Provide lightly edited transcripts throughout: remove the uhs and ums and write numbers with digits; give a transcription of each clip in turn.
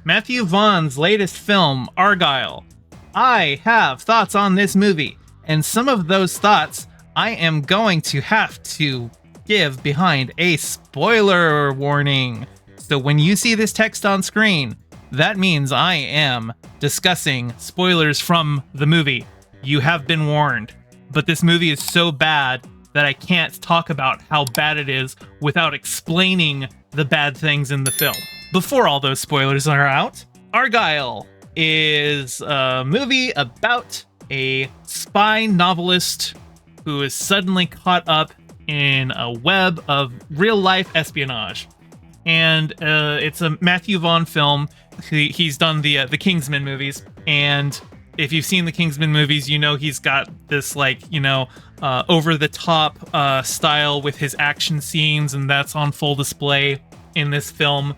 Matthew Vaughn's latest film, Argylle. I have thoughts on this movie, and some of those thoughts I am going to have to give behind a spoiler warning. So when you see this text on screen, that means I am discussing spoilers from the movie. You have been warned, but this movie is so bad that I can't talk about how bad it is without explaining the bad things in the film. Before all those spoilers are out, Argylle is a movie about a spy novelist who is suddenly caught up in a web of real-life espionage. And it's a Matthew Vaughn film. He's done the Kingsman movies, and if you've seen the Kingsman movies, you know he's got this over-the-top style with his action scenes, and that's on full display in this film.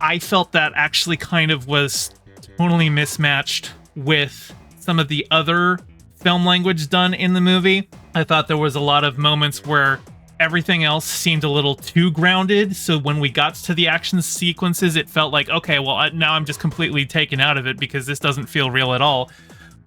I felt that actually kind of was totally mismatched with some of the other film language done in the movie. I thought there was a lot of moments where everything else seemed a little too grounded, so when we got to the action sequences, it felt like, okay, well, now I'm just completely taken out of it because this doesn't feel real at all.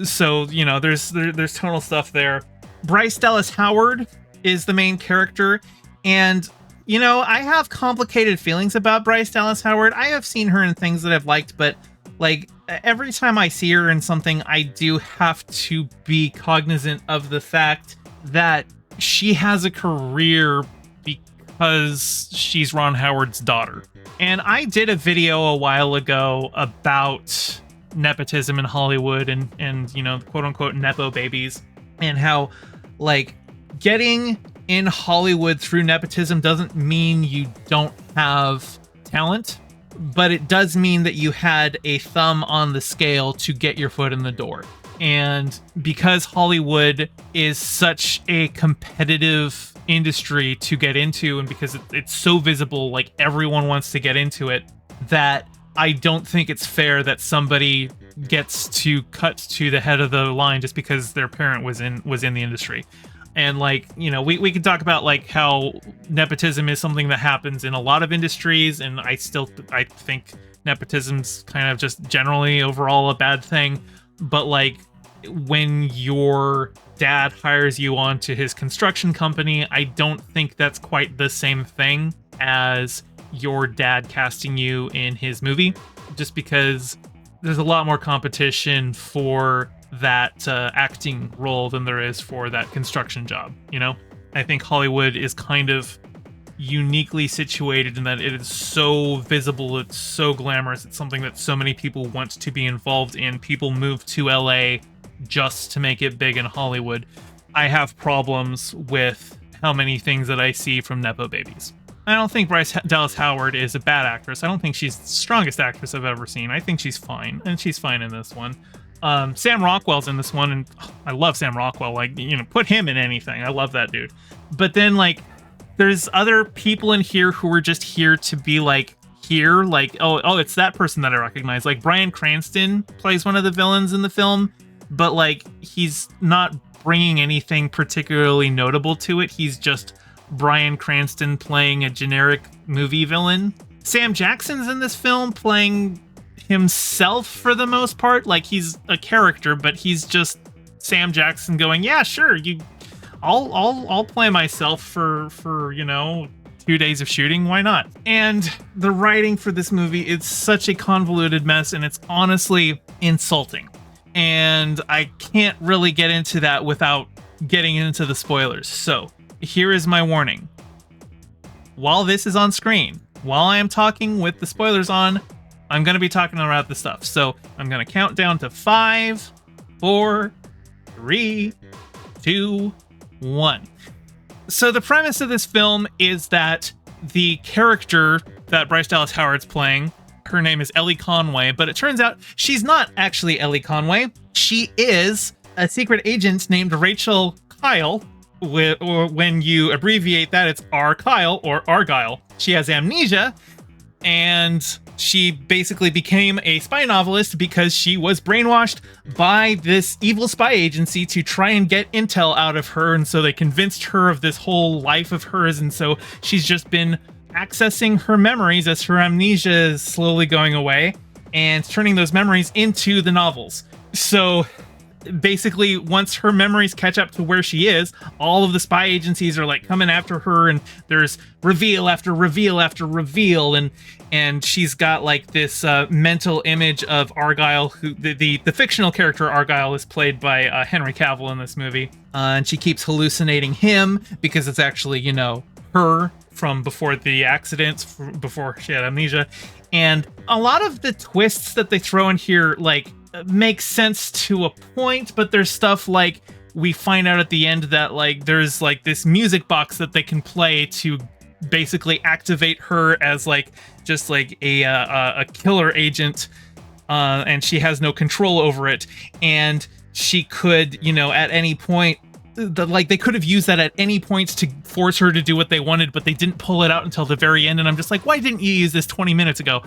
So, you know, there's tonal stuff there. Bryce Dallas Howard is the main character, and you know, I have complicated feelings about Bryce Dallas Howard. I have seen her in things that I've liked, but like every time I see her in something, I do have to be cognizant of the fact that she has a career because she's Ron Howard's daughter. And I did a video a while ago about nepotism in Hollywood and you know, quote unquote nepo babies, and how like getting in Hollywood through nepotism doesn't mean you don't have talent, but it does mean that you had a thumb on the scale to get your foot in the door. And because Hollywood is such a competitive industry to get into, and because it's so visible, like everyone wants to get into it, that I don't think it's fair that somebody gets to cut to the head of the line just because their parent was in the industry. And like, you know, we can talk about like how nepotism is something that happens in a lot of industries, and I think nepotism's kind of just generally overall a bad thing. But like when your dad hires you onto his construction company, I don't think that's quite the same thing as your dad casting you in his movie, just because there's a lot more competition for that acting role than there is for that construction job. You know, I think Hollywood is kind of uniquely situated in that it is so visible, it's so glamorous, it's something that so many people want to be involved in. People move to LA just to make it big in Hollywood. I have problems with how many things that I see from nepo babies. I don't think Bryce Dallas Howard is a bad actress. I don't think she's the strongest actress I've ever seen. I think she's fine, and she's fine in this one. Sam Rockwell's in this one, and I love Sam Rockwell. Like, you know, put him in anything. I love that dude. But then, like, there's other people in here who are just here to be, like, here. Like, oh, it's that person that I recognize. Like, Bryan Cranston plays one of the villains in the film, but, like, he's not bringing anything particularly notable to it. He's just Bryan Cranston playing a generic movie villain. Sam Jackson's in this film playing himself for the most part. Like, he's a character, but he's just Sam Jackson going, yeah, sure, I'll play myself for you know, 2 days of shooting, why not? And the writing for this movie, it's such a convoluted mess, and it's honestly insulting. And I can't really get into that without getting into the spoilers. So here is my warning. While this is on screen, while I am talking with the spoilers on, I'm going to be talking about this stuff. So I'm going to count down to 5, 4, 3, 2, 1. So the premise of this film is that the character that Bryce Dallas Howard's playing, her name is Ellie Conway, but it turns out she's not actually Ellie Conway. She is a secret agent named Rachel Kyle, or when you abbreviate that, it's R. Kyle or Argylle. She has amnesia, and she basically became a spy novelist because she was brainwashed by this evil spy agency to try and get intel out of her, and so they convinced her of this whole life of hers, and so she's just been accessing her memories as her amnesia is slowly going away. and turning those memories into the novels. So basically, once her memories catch up to where she is, all of the spy agencies are like coming after her, and there's reveal after reveal after reveal, and she's got like this mental image of Argylle, who the fictional character Argylle is played by Henry Cavill in this movie, and she keeps hallucinating him because it's actually, you know, her from before the accidents, before she had amnesia. And a lot of the twists that they throw in here, like, makes sense to a point, but there's stuff like we find out at the end that like there's like this music box that they can play to basically activate her as like just like a killer agent, and she has no control over it, and she could, you know, at any point, like they could have used that at any point to force her to do what they wanted, but they didn't pull it out until the very end. And I'm just like, why didn't you use this 20 minutes ago?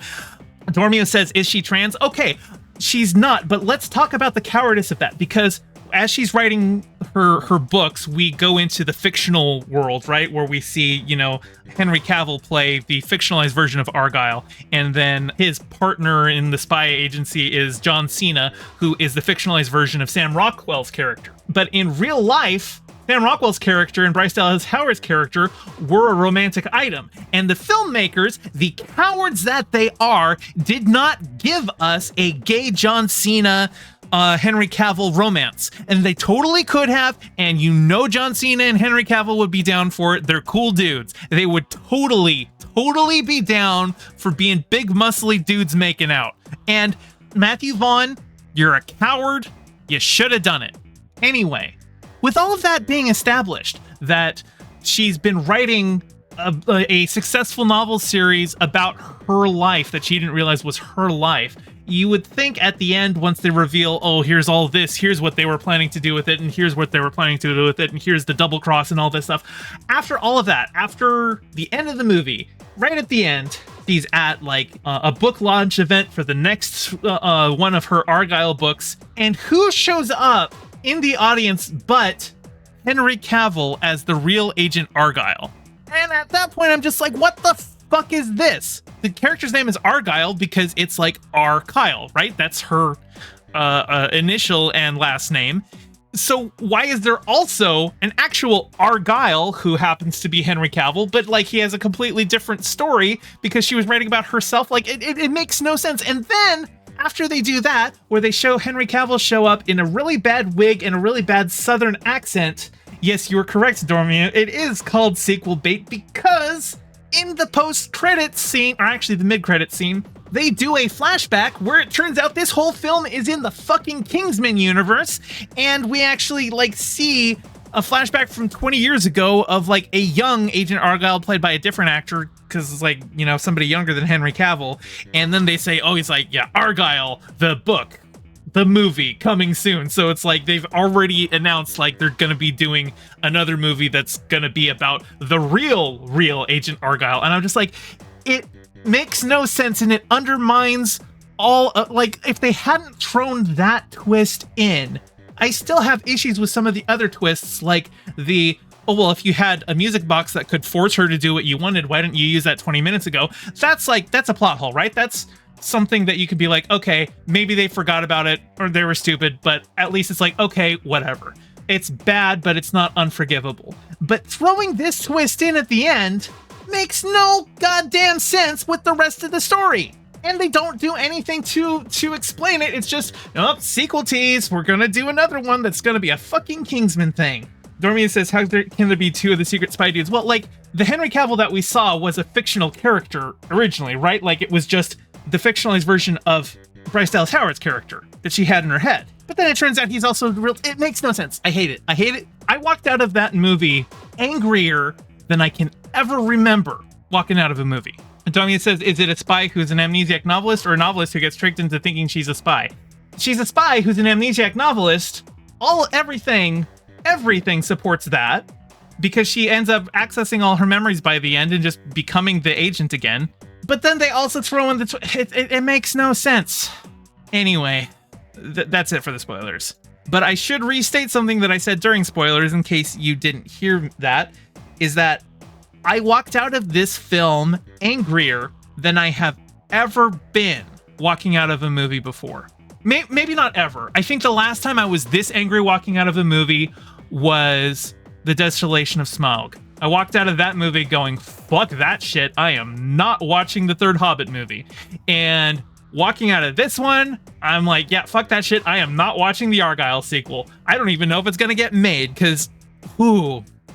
Dormio says, is she trans? Okay, she's not, but let's talk about the cowardice of that, because as she's writing her books, we go into the fictional world, right, where we see, you know, Henry Cavill play the fictionalized version of Argylle, and then his partner in the spy agency is John Cena, who is the fictionalized version of Sam Rockwell's character. But in real life, Sam Rockwell's character and Bryce Dallas Howard's character were a romantic item. And the filmmakers, the cowards that they are, did not give us a gay John Cena, Henry Cavill romance. And they totally could have, and you know John Cena and Henry Cavill would be down for it. They're cool dudes. They would totally be down for being big muscly dudes making out. And Matthew Vaughn, you're a coward. You should have done it. Anyway, with all of that being established, that she's been writing a successful novel series about her life that she didn't realize was her life, you would think at the end, once they reveal, oh, here's all this, here's what they were planning to do with it, and here's what they were planning to do with it, and here's the double cross and all this stuff. After all of that, after the end of the movie, right at the end, she's at like a book launch event for the next one of her Argylle books, and who shows up in the audience but Henry Cavill as the real Agent Argylle? And at that point, I'm just like, what the fuck is this? The character's name is Argylle because it's like Kyle, right? That's her initial and last name. So why is there also an actual Argylle who happens to be Henry Cavill, but like he has a completely different story because she was writing about herself? Like it makes no sense. And then after they do that, where they show Henry Cavill show up in a really bad wig and a really bad Southern accent, yes, you were correct, Dormio. It is called sequel bait because in the post-credits scene, or actually the mid-credits scene, they do a flashback where it turns out this whole film is in the fucking Kingsman universe, and we actually like see a flashback from 20 years ago of like a young Agent Argylle played by a different actor, because it's like, you know, somebody younger than Henry Cavill. And then they say, oh, he's like, yeah, Argylle, the book, the movie coming soon. So it's like they've already announced like they're gonna be doing another movie that's gonna be about the real Agent Argylle. And I'm just like, it makes no sense, and it undermines all like if they hadn't thrown that twist in, I still have issues with some of the other twists, like the, oh, well, if you had a music box that could force her to do what you wanted, why didn't you use that 20 minutes ago? That's a plot hole, right? That's something that you could be like, okay, maybe they forgot about it or they were stupid, but at least it's like, okay, whatever. It's bad, but it's not unforgivable. But throwing this twist in at the end makes no goddamn sense with the rest of the story. And they don't do anything to explain it. It's just, oh, sequel tease. We're going to do another one that's going to be a fucking Kingsman thing. Dormia says, how can there be two of the secret spy dudes? Well, like, the Henry Cavill that we saw was a fictional character originally, right? Like, it was just the fictionalized version of Bryce Dallas Howard's character that she had in her head. But then it turns out he's also real. It makes no sense. I hate it. I hate it. I walked out of that movie angrier than I can ever remember walking out of a movie. Antonia says, is it a spy who's an amnesiac novelist or a novelist who gets tricked into thinking she's a spy? She's a spy who's an amnesiac novelist. Everything supports that because she ends up accessing all her memories by the end and just becoming the agent again. But then they also throw in it makes no sense. Anyway, that's it for the spoilers. But I should restate something that I said during spoilers in case you didn't hear that, is that I walked out of this film angrier than I have ever been walking out of a movie before. Maybe not ever. I think the last time I was this angry walking out of a movie was The Desolation of Smaug. I walked out of that movie going, fuck that shit. I am not watching the third Hobbit movie. And walking out of this one, I'm like, yeah, fuck that shit. I am not watching the Argylle sequel. I don't even know if it's going to get made because,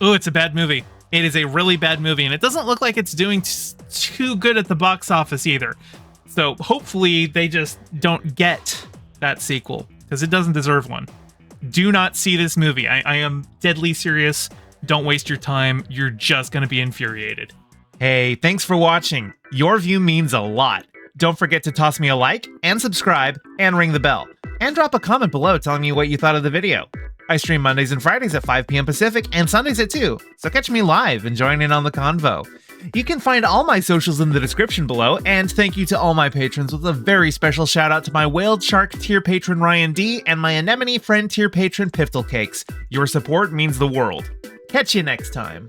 it's a bad movie. It is a really bad movie, and it doesn't look like it's doing too good at the box office either. So hopefully they just don't get that sequel because it doesn't deserve one. Do not see this movie. I am deadly serious. Don't waste your time. You're just going to be infuriated. Hey, thanks for watching. Your view means a lot. Don't forget to toss me a like and subscribe and ring the bell. And drop a comment below telling me what you thought of the video. I stream Mondays and Fridays at 5 p.m. Pacific and Sundays at 2, so catch me live and join in on the convo. You can find all my socials in the description below, and thank you to all my patrons with a very special shout out to my Whaled Shark tier patron Ryan D and my Anemone friend tier patron Piftle Cakes. Your support means the world. Catch you next time.